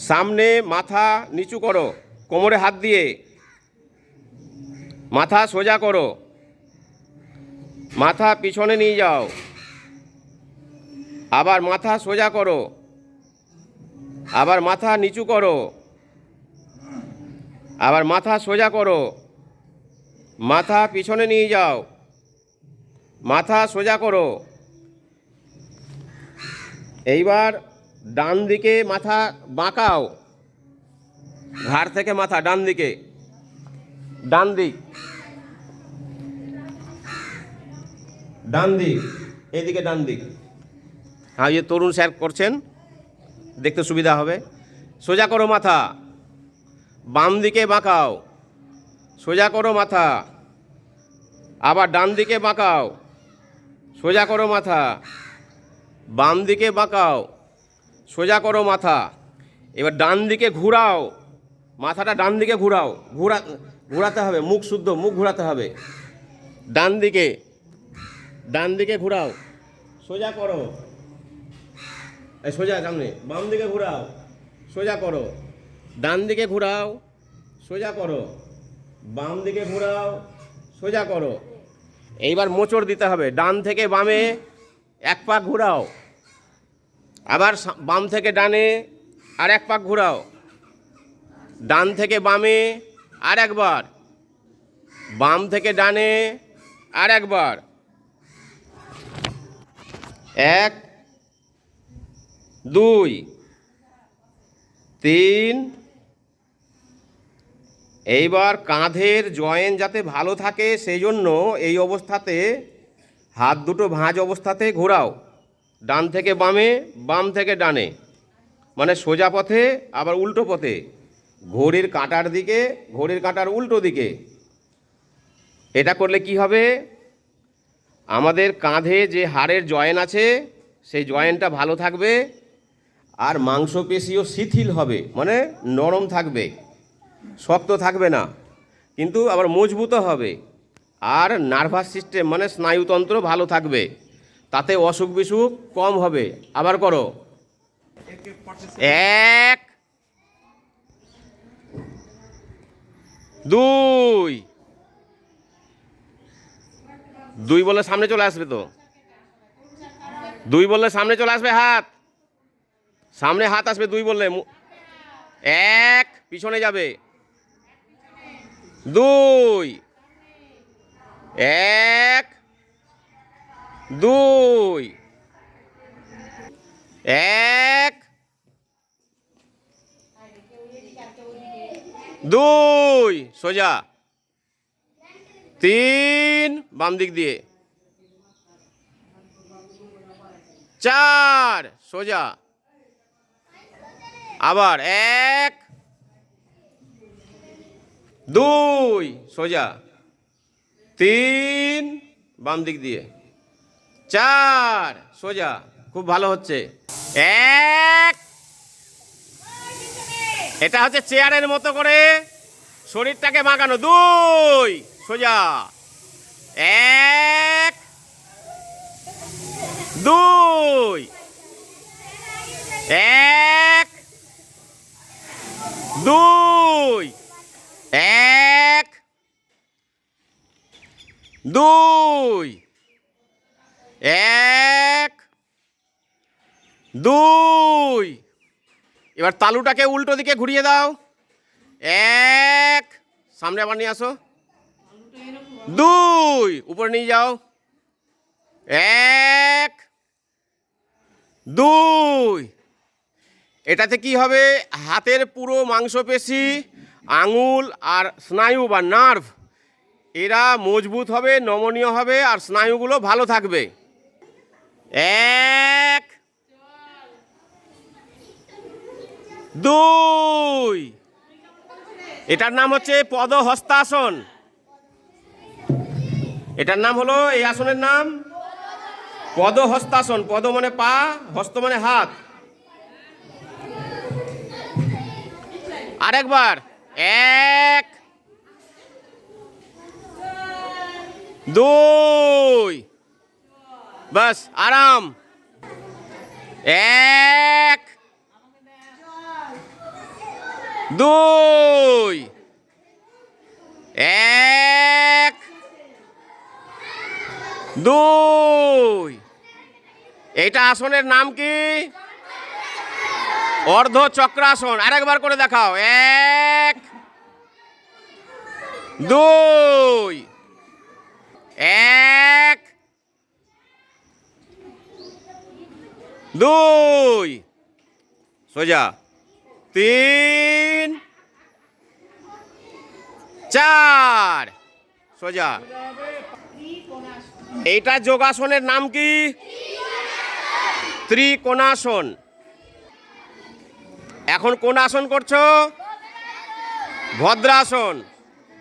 সামনে মাথা নিচু করো, কোমরে হাত দিয়ে মাথা সোজা করো, মাথা পিছনে নিয়ে যাও, আবার মাথা সোজা করো, আবার মাথা নিচু করো, আবার মাথা সোজা করো, মাথা পিছনে নিয়ে যাও, মাথা সোজা করো। এইবার ডান দিকে মাথা বাঁকাও, ঘাড় থেকে মাথা ডান দিকে, ডান দিক, ডান দিক, এদিকে ডান দিক। হ্যাঁ, এই তরুণ স্যার করছেন, দেখতে সুবিধা হবে। সোজা করো মাথা, বাম দিকে বাঁকাও, সোজা করো মাথা, আবার ডান দিকে বাঁকাও, সোজা করো মাথা, বাম দিকে বাঁকাও, সোজা করো মাথা। এবার ডান দিকে ঘুরাও, মাথাটা ডান দিকে ঘুরাও, ঘোরাতে হবে, মুখ শুদ্ধ, মুখ ঘোরাতে হবে। ডান দিকে, ডান দিকে ঘুরাও, সোজা করো, এই সোজা সামনে, বাম দিকে ঘুরাও, সোজা করো, ডান দিকে ঘুরাও, সোজা করো, বাম দিকে ঘুরাও, সোজা করো। এইবার মোচড় দিতে হবে, ডান থেকে বামে এক পাক ঘুরাও, আবার বাম থেকে ডানে আর এক পাক ঘুরাও, ডান থেকে বামে আর একবার, বাম থেকে ডানে আর একবার। 1 2 3। এইবার কাঁধের জয়েন্ট যাতে ভালো থাকে সেই জন্য এই অবস্থাতে হাত দুটো ভাঁজ অবস্থাতে ঘোরাও, ডান থেকে বামে, বাম থেকে ডানে, মানে সোজা পথে আবার উল্টো পথে, ঘড়ির কাঁটার দিকে, ঘড়ির কাঁটার উল্টো দিকে। এটা করলে কি হবে, আমাদের কাঁধে যে হাড়ের জয়েন্ট আছে সেই জয়েন্টটা ভালো থাকবে, আর মাংসপেশিও শিথিল হবে, মানে নরম থাকবে, শক্ত থাকবে না, কিন্তু আবার মজবুত হবে। আর নার্ভাস সিস্টেম মানে স্নায়ুতন্ত্র ভালো থাকবে, তাতে অসুখ বিসুখ কম হবে। আবার করো, 1 2। 2 বললে সামনে চলে আসবে তো, 2 বললে সামনে চলে আসবে, হাত সামনে, হাত আসবে 2 বললে। 1 পিছনে যাবে, 2 1 2 1 2 সোজা, 3 বাম দিক দিয়ে, 4 সোজা, আবার 1 2 সোজা, 3 বাম দিক দিয়ে, 4 সোজা। খুব ভালো হচ্ছে। 1। এটা হচ্ছে চেয়ারের মতো করে শরীরটাকে বাঁকানো। 2 সোজা, 1 2 1 2 1 2 1 2। এবার তালুটাকে উল্টো দিকে ঘুরিয়ে দাও, 1 সামনে আবার নিয়ে আসো, 2 উপরে নিয়ে যাও, 1 2। এটাতে কি হবে, হাতের পুরো মাংসপেশি, আঙুল আর স্নায়ু বা নার্ভ এরা মজবুত হবে, নমনীয় হবে, আর স্নায়ুগুলো ভালো থাকবে। 1 2। এটার নাম হচ্ছে পদহস্তাসন। এটার নাম হলো, এই আসনের নাম পদহস্তাসন। পদ মানে পা, হস্ত মানে হাত। আরেকবার, 1 2। বাস, আরাম। 1 দুই, এক, দুই। এইটা আসনের নাম কি? অর্ধ চক্রাসন। আরেকবার করে দেখাও। এক, দুই, এক, দুই, সোজা, তিন, চার, সোজা। এইটা যোগাসনের নাম কি? ত্রিকোণাসন। এখন কোন আসন করছো? ভদ্রাসন।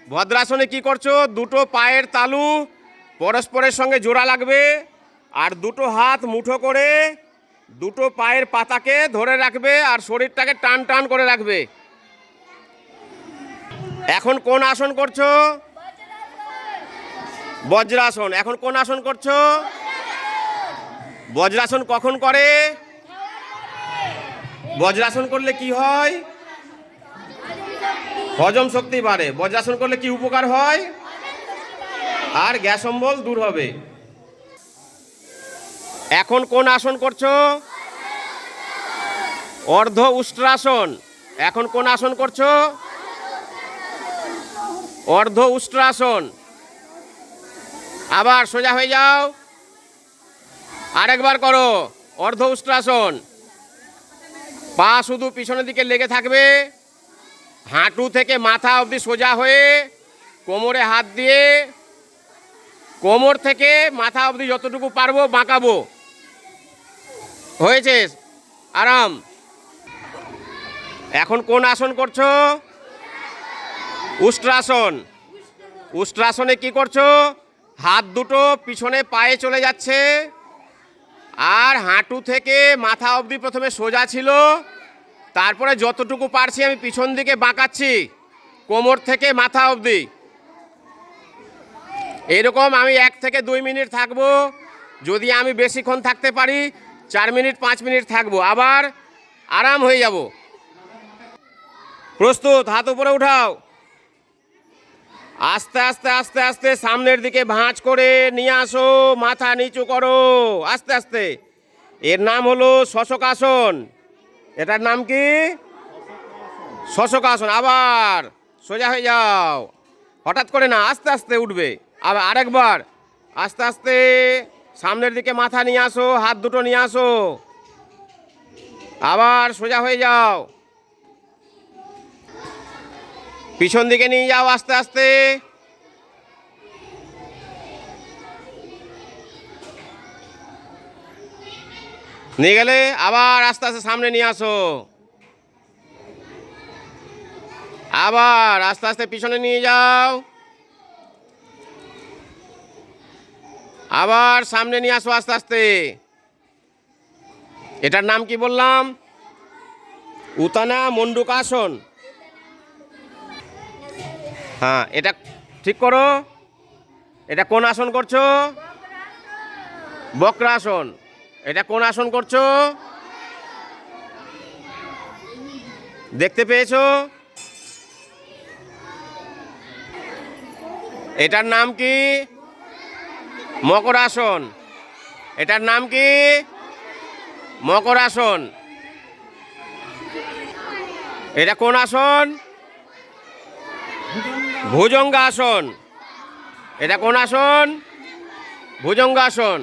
ভদ্রাসনে কি করছো? দুটো পায়ের তালু পরস্পরের সঙ্গে জোড়া লাগবে, আর দুটো হাত মুঠো করে দুটো পায়ের পাতাকে ধরে রাখবে, আর শরীরটাকে টান টান করে রাখবে। এখন কোন আসন করছো? বজ্রাসন। এখন কোন আসন করছো? বজ্রাসন কখন করে? বজ্রাসন করলে কি হয়? হজম শক্তি বাড়ে। বজ্রাসন করলে কি উপকার হয়? আর গ্যাস অম্বল দূর হবে। এখন কোন আসন করছো? অর্ধ উষ্ট্রাসন। এখন কোন আসন করছো? অর্ধ উষ্ট্রাসন। আবার সোজা হয়ে যাও, আরেকবার করো অর্ধ উষ্ট্রাসন। পা শুধু পিছনের দিকে লেগে থাকবে, হাঁটু থেকে মাথা অবধি সোজা হয়ে কোমরে হাত দিয়ে কোমর থেকে মাথা অবধি যতটুকু পারবো বাঁকাবো। হয়েছে? আরাম। এখন কোন আসন করছো? উষ্ট্রাসন। উষ্ট্রাসনে কি করছো? হাত দুটো পিছনে পায়ে চলে যাচ্ছে, আর হাঁটু থেকে মাথা অবধি প্রথমে সোজা ছিল, তারপরে যতটুকু পারছি আমি পিছন দিকে বাঁকাচ্ছি কোমর থেকে মাথা অবধি। এরকম আমি 1 থেকে 2 মিনিট থাকবো। যদি আমি বেশিক্ষণ থাকতে পারি 4 মিনিট 5 মিনিট থাকবো, আবার আরাম হয়ে যাব। প্রস্তুত? হাত উপরে উঠাও। আস্তে আস্তে আস্তে আস্তে সামনের দিকে ভাঁজ করে নিয়ে আসো, মাথা নিচু করো আস্তে আস্তে। এর নাম হলো শশকাসন। এটার নাম কি? শশকাসন। আবার সোজা হয়ে যাও, হঠাৎ করে না, আস্তে আস্তে উঠবে। আবার আরেকবার আস্তে আস্তে সামনের দিকে মাথা নিয়ে আসো, হাত দুটো নিয়ে আসো, আবার সোজা হয়ে যাও, পিছন দিকে নিয়ে যাও আস্তে আস্তে। নিয়ে গেলে আবার আস্তে আস্তে সামনে নিয়ে আসো, আবার আস্তে আস্তে পিছনে নিয়ে যাও, আবার সামনে নিয়ে আসো আস্তে আস্তে। এটার নাম কি বললাম? উত্তানা মণ্ডূকাসন। হ্যাঁ, এটা ঠিক করো। এটা কোন আসন করছো? বক্রাসন। এটা কোন আসন করছো? দেখতে পেয়েছো? এটার নাম কি? মকরাসন। এটার নাম কি? মকরাসন। এটা কোন আসন? ভুজঙ্গাসন। এটা কোন আসন? ভুজঙ্গাসন।